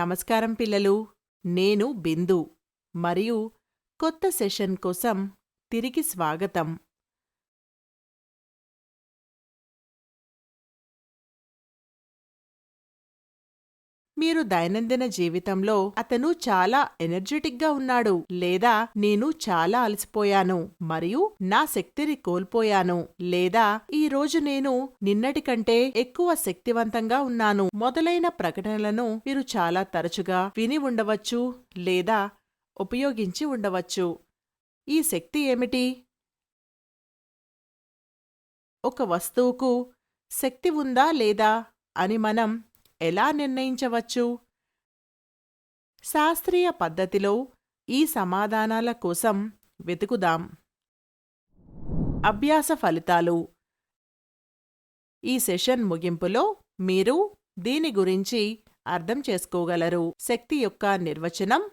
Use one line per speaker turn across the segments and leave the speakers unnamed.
నమస్కారం పిల్లలు, నేను బిందు మరియు కొత్త సెషన్ కోసం తిరిగి స్వాగతం. మీరు దైనందిన జీవితంలో అతను చాలా ఎనర్జెటిక్గా ఉన్నాడు లేదా నేను చాలా అలసిపోయాను మరియు నా శక్తిని కోల్పోయాను లేదా ఈ రోజు నేను నిన్నటి కంటే ఎక్కువ శక్తివంతంగా ఉన్నాను మొదలైన ప్రకటనలను మీరు చాలా తరచుగా విని ఉండవచ్చు లేదా ఉపయోగించి ఉండవచ్చు. ఈ శక్తి ఏమిటి? ఒక వస్తువుకు శక్తి ఉందా లేదా అని మనం ఎలా నిర్ణయించవచ్చు? శాస్త్రీయ పద్ధతిలో ఈ సమాధానాల కోసం వెతుకుదాం. అభ్యాస ఫలితాలు. ఈ సెషన్ ముగింపులో మీరు దీని గురించి అర్థం చేసుకోగలరు. శక్తి యొక్క నిర్వచనం,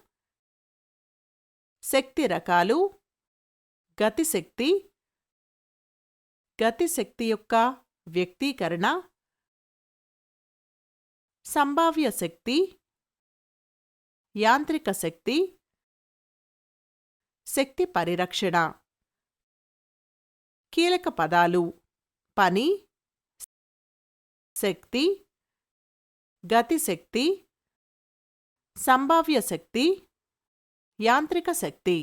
శక్తి రకాలు, గతిశక్తి, గతిశక్తి యొక్క వ్యక్తీకరణ, సంభావ్య శక్తి, యాంత్రిక శక్తి, శక్తి పరిరక్షణ. కీలక పదాలు: పని, శక్తి, గతిశక్తి, సంభావ్య శక్తి, యాంత్రిక శక్తి.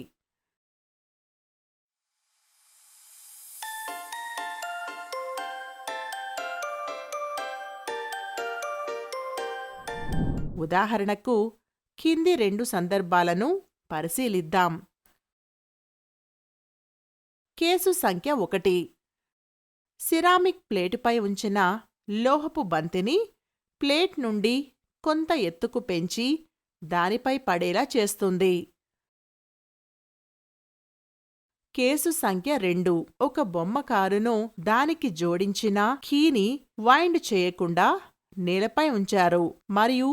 ఉదాహరణకు కింది రెండు సందర్భాలను పరిశీలిద్దాం. కేసు సంఖ్య 1. సిరామిక్ ప్లేటుపై ఉంచిన లోహపు బంతిని ప్లేట్ నుండి కొంత ఎత్తుకు పెంచి దానిపై పడేలా చేస్తుంది. కేసు సంఖ్య 2. ఒక బొమ్మ కారును దానికి జోడించిన కీని వైండ్ చేయకుండా నేలపై ఉంచారు మరియు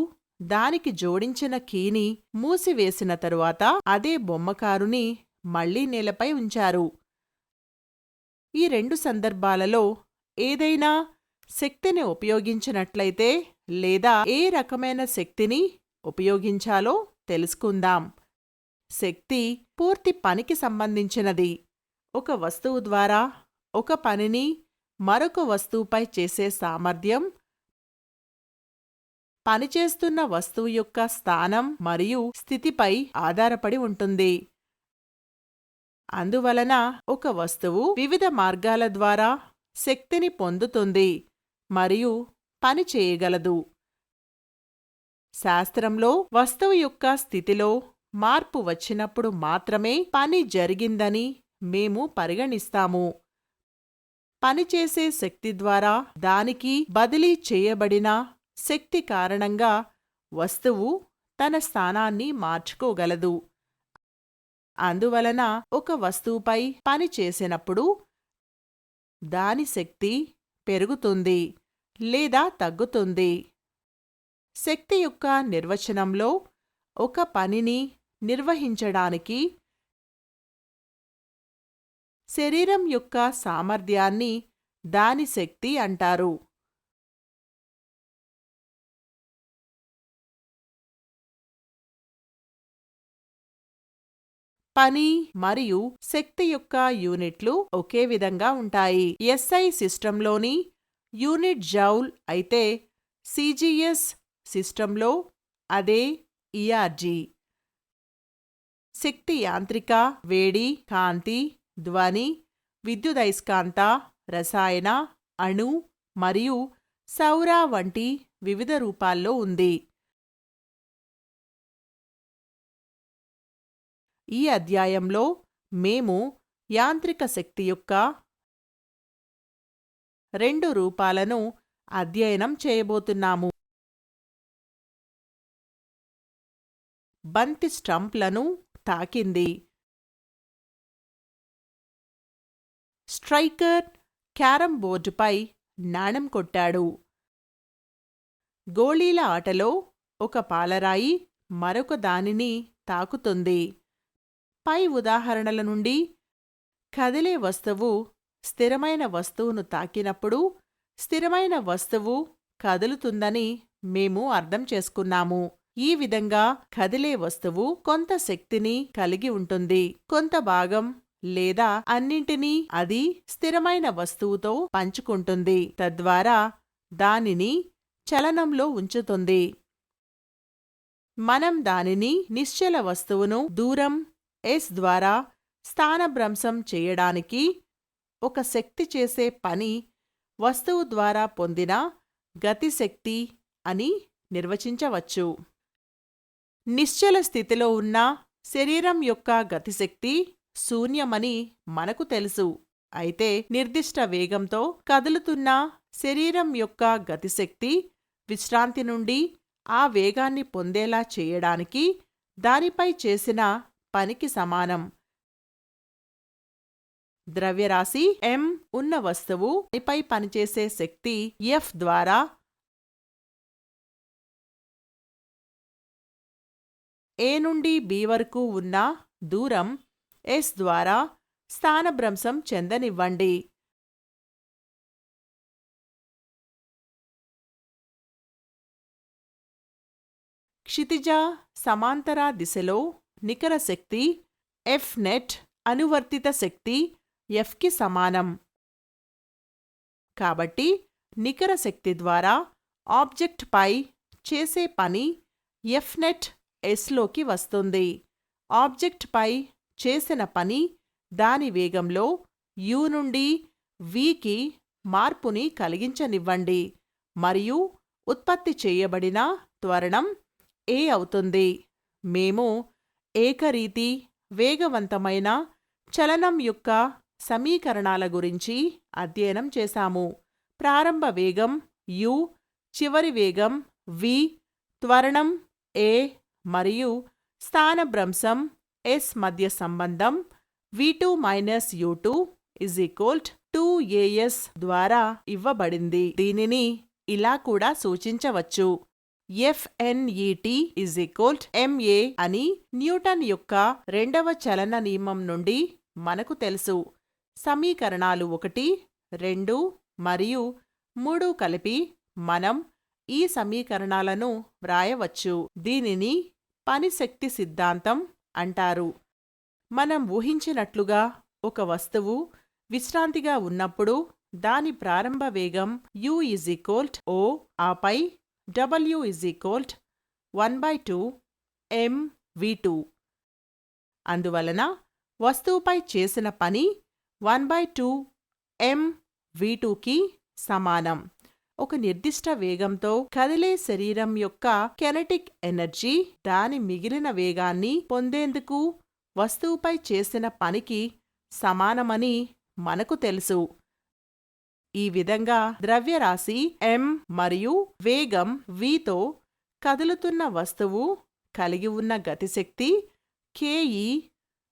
దానికి జోడించిన కీని మూసివేసిన తరువాత అదే బొమ్మకారుని మళ్లీ నేలపై ఉంచారు. ఈ రెండు సందర్భాలలో ఏదైనా శక్తిని ఉపయోగించినట్లయితే లేదా ఏ రకమైన శక్తిని ఉపయోగించాలో తెలుసుకుందాం. శక్తి పూర్తి పనికి సంబంధించినది. ఒక వస్తువు ద్వారా ఒక పనిని మరొక వస్తువుపై చేసే సామర్థ్యం పనిచేస్తున్న వస్తువు యొక్క స్థానం మరియు స్థితిపై ఆధారపడి ఉంటుంది. అందువలన ఒక వస్తువు వివిధ మార్గాల ద్వారా శక్తిని పొందుతుంది మరియు పని చేయగలదు. శాస్త్రంలో వస్తువు యొక్క స్థితిలో మార్పు వచ్చినప్పుడు మాత్రమే పని జరిగిందని మేము పరిగణిస్తాము. పనిచేసే శక్తి ద్వారా దానికి బదిలీ చేయబడిన శక్తి కారణంగా వస్తువు తన స్థానాన్ని మార్చుకోగలదు. అందువలన ఒక వస్తువుపై పని చేసినప్పుడు దాని శక్తి పెరుగుతుంది లేదా తగ్గుతుంది. శక్తి యొక్క నిర్వచనంలో ఒక పనిని నిర్వహించడానికి శరీరం యొక్క సామర్థ్యాన్ని దాని శక్తి అంటారు. పని మరియు శక్తి యొక్క యూనిట్లు ఒకే విధంగా ఉంటాయి. ఎస్ఐ సిస్టంలోని యూనిట్ జౌల్ అయితే సిజిఎస్ సిస్టంలో అదే ఈఆర్జీ. శక్తి యాంత్రిక, వేడి, కాంతి, ధ్వని, విద్యుదయస్కాంత, రసాయన, అణు మరియు సౌర వంటి వివిధ రూపాల్లో ఉంది. ఈ అధ్యాయంలో మేము యాంత్రిక శక్తి యొక్క 2 రూపాలను అధ్యయనం చేయబోతున్నాము. బంతి స్టంప్లను తాకింది. స్ట్రైకర్ క్యారం బోర్డుపై నాణెం కొట్టాడు. గోళీల ఆటలో ఒక పాలరాయి మరొక దానిని తాకుతుంది. పై ఉదాహరణల నుండి కదిలే వస్తువు స్థిరమైన వస్తువును తాకినప్పుడు స్థిరమైన వస్తువు కదులుతుందని మేము అర్థం చేసుకున్నాము. ఈ విధంగా కదిలే వస్తువు కొంత శక్తిని కలిగి ఉంటుంది. కొంత భాగం లేదా అన్నింటినీ అది స్థిరమైన వస్తువుతో పంచుకుంటుంది, తద్వారా దానిని చలనంలో ఉంచుతుంది. మనం దానిని నిశ్చల వస్తువును దూరం s ద్వారా స్థానభ్రంశం చేయడానికి ఒక శక్తి చేసే పని వస్తువు ద్వారా పొందిన గతిశక్తి అని నిర్వచించవచ్చు. నిశ్చల స్థితిలో ఉన్న శరీరం యొక్క గతిశక్తి శూన్యమని మనకు తెలుసు. అయితే నిర్దిష్ట వేగంతో కదులుతున్న శరీరం యొక్క గతిశక్తి విశ్రాంతి నుండి ఆ వేగాన్ని పొందేలా చేయడానికి దానిపై చేసిన పనికి సమానం. ద్రవ్యరాశి m ఉన్న వస్తువు దానిపై పనిచేసే శక్తి F ద్వారా A నుండి B వరకు ఉన్న దూరం s ద్వారా స్థానభ్రంశం చెందనివ్వండి. క్షితిజ సమాంతర దిశలో నికర శక్తి F నెట్ అనువర్తిత శక్తి Fకి సమానం. కాబట్టి నికర శక్తి ద్వారా ఆబ్జెక్ట్ పై చేసే పని F నెట్ Sలోకి వస్తుంది. ఆబ్జెక్ట్ పై చేసిన పని దాని వేగంలో u నుండి vకి మార్పుని కలిగించనివ్వండి మరియు ఉత్పత్తి చేయబడిన త్వరణం a అవుతుంది. మేము ఏకరీతి వేగవంతమైన చలనం యొక్క సమీకరణాల గురించి అధ్యయనం చేశాము. ప్రారంభ వేగం u, చివరి వేగం v, త్వరణం a మరియు స్థానభ్రంశం s మధ్య సంబంధం v2 - u2 2as ద్వారా ఇవ్వబడింది. దీనిని ఇలా కూడా సూచించవచ్చు. Fnet ma అని న్యూటన్ యొక్క రెండవ చలన నియమం నుండి మనకు తెలుసు. సమీకరణాలు 1, 2 మరియు 3 కలిపి మనం ఈ సమీకరణాలను వ్రాయవచ్చు. దీనిని పనిశక్తి సిద్ధాంతం అంటారు. మనం ఊహించినట్లుగా ఒక వస్తువు విశ్రాంతిగా ఉన్నప్పుడు దాని ప్రారంభ వేగం u o, ఆపై w 1/2 mv2. అందువలన వస్తువుపై చేసిన పని 1/2 mv2కి సమానం. ఒక నిర్దిష్ట వేగంతో కదిలే శరీరం యొక్క కెనెటిక్ ఎనర్జీ దాని మిగిలిన వేగాన్ని పొందేందుకు వస్తువుపై చేసిన పనికి సమానమని మనకు తెలుసు. ఈ విధంగా ద్రవ్యరాశి m మరియు వేగం vతో కదులుతున్న వస్తువు కలిగి ఉన్న గతిశక్తి ke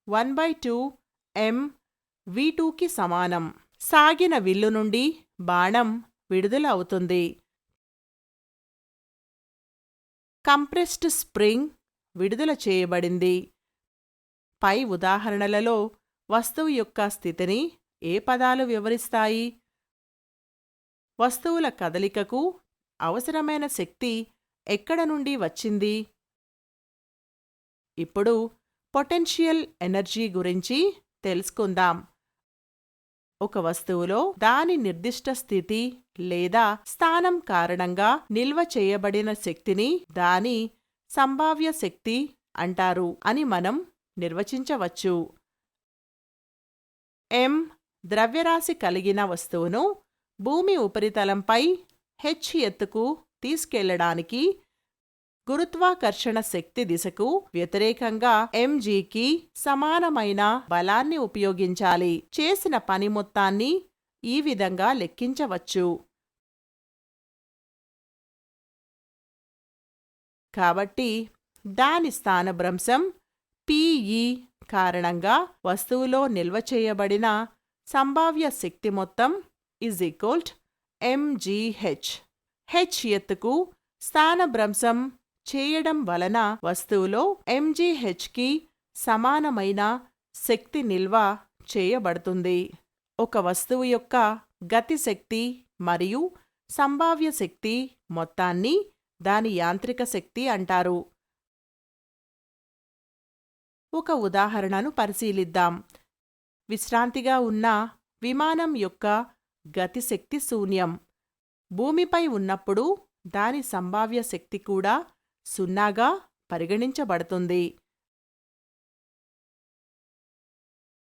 1/2 mv2కి సమానం. సాగిన విల్లు నుండి బాణం విడుదల అవుతుంది. కంప్రెస్డ్ స్ప్రింగ్ విడుదల చేయబడింది. పై ఉదాహరణలలో వస్తువు యొక్క స్థితిని ఏ పదాలు వివరిస్తాయి? వస్తువుల కదలికకు అవసరమైన శక్తి ఎక్కడ నుండి వచ్చింది? ఇప్పుడు పొటెన్షియల్ ఎనర్జీ గురించి తెలుసుకుందాం. ఒక వస్తువులో దాని నిర్దిష్ట స్థితి లేదా స్థానం కారణంగా నిల్వ చేయబడిన శక్తిని దాని సంభావ్య శక్తి అంటారు అని మనం నిర్వచించవచ్చు. m ద్రవ్యరాశి కలిగిన వస్తువును భూమి ఉపరితలంపై h ఎత్తుకు తీసుకెళ్లడానికి గురుత్వాకర్షణ శక్తి దిశకు వ్యతిరేకంగా mgకి సమానమైన బలాన్ని ఉపయోగించాలి. చేసిన పని మొత్తాన్ని ఈ విధంగా లెక్కించవచ్చు. కాబట్టి దాని స్థానభ్రంశం pe కారణంగా వస్తువులో నిల్వ చేయబడిన సంభావ్య శక్తి మొత్తం mgh. h ఎత్తుకు స్థానభ్రంశం చేయడం వలన వస్తువులో mghకి సమానమైన శక్తి నిల్వ చేయబడుతుంది. ఒక వస్తువు యొక్క గతిశక్తి మరియు సంభావ్య శక్తి మొత్తాన్ని దాని యాంత్రిక శక్తి అంటారు. ఒక ఉదాహరణను పరిశీలిద్దాం. విశ్రాంతిగా ఉన్న విమానం యొక్క గతిశక్తి శూన్యం. భూమిపై ఉన్నప్పుడు దాని సంభావ్య శక్తి కూడా సున్నాగా పరిగణించబడుతుంది.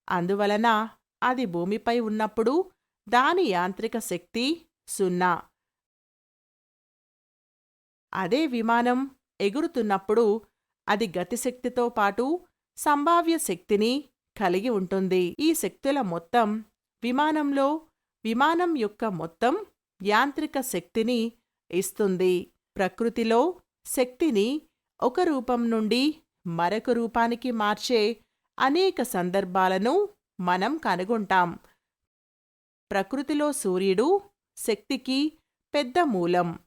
అందువలన అది భూమిపై ఉన్నప్పుడు దాని యాంత్రిక శక్తి 0. అదే విమానం ఎగురుతున్నప్పుడు అది గతిశక్తితో పాటు సంభావ్య శక్తిని కలిగి ఉంటుంది. ఈ శక్తుల మొత్తం విమానం యొక్క మొత్తం యాంత్రిక శక్తిని ఇస్తుంది. ప్రకృతిలో శక్తిని ఒక రూపం నుండి మరొక రూపానికి మార్చే అనేక సందర్భాలను మనం కనుగొంటాం. ప్రకృతిలో సూర్యుడు శక్తికి పెద్ద మూలం.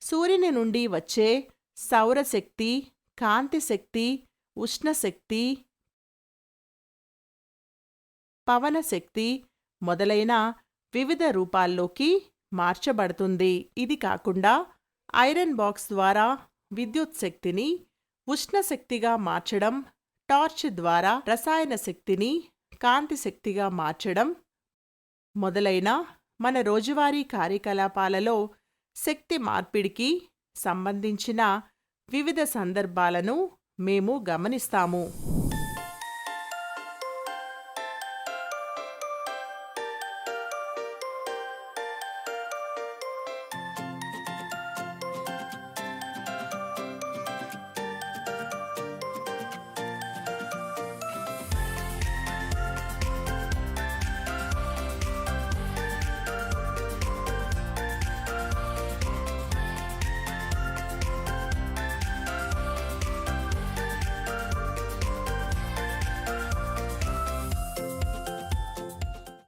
సూర్యుని నుండి వచ్చే సౌరశక్తి, కాంతిశక్తి, ఉష్ణశక్తి, పవనశక్తి మొదలైన వివిధ రూపాల్లోకి మార్చబడుతుంది. ఇది కాకుండా ఐరన్ బాక్స్ ద్వారా విద్యుత్ శక్తిని ఉష్ణశక్తిగా మార్చడం, టార్చ్ ద్వారా రసాయన శక్తిని కాంతిశక్తిగా మార్చడం మొదలైన మన రోజువారీ కార్యకలాపాలలో శక్తి మార్పిడికి సంబంధించిన వివిధ సందర్భాలను మేము గమనిస్తాము.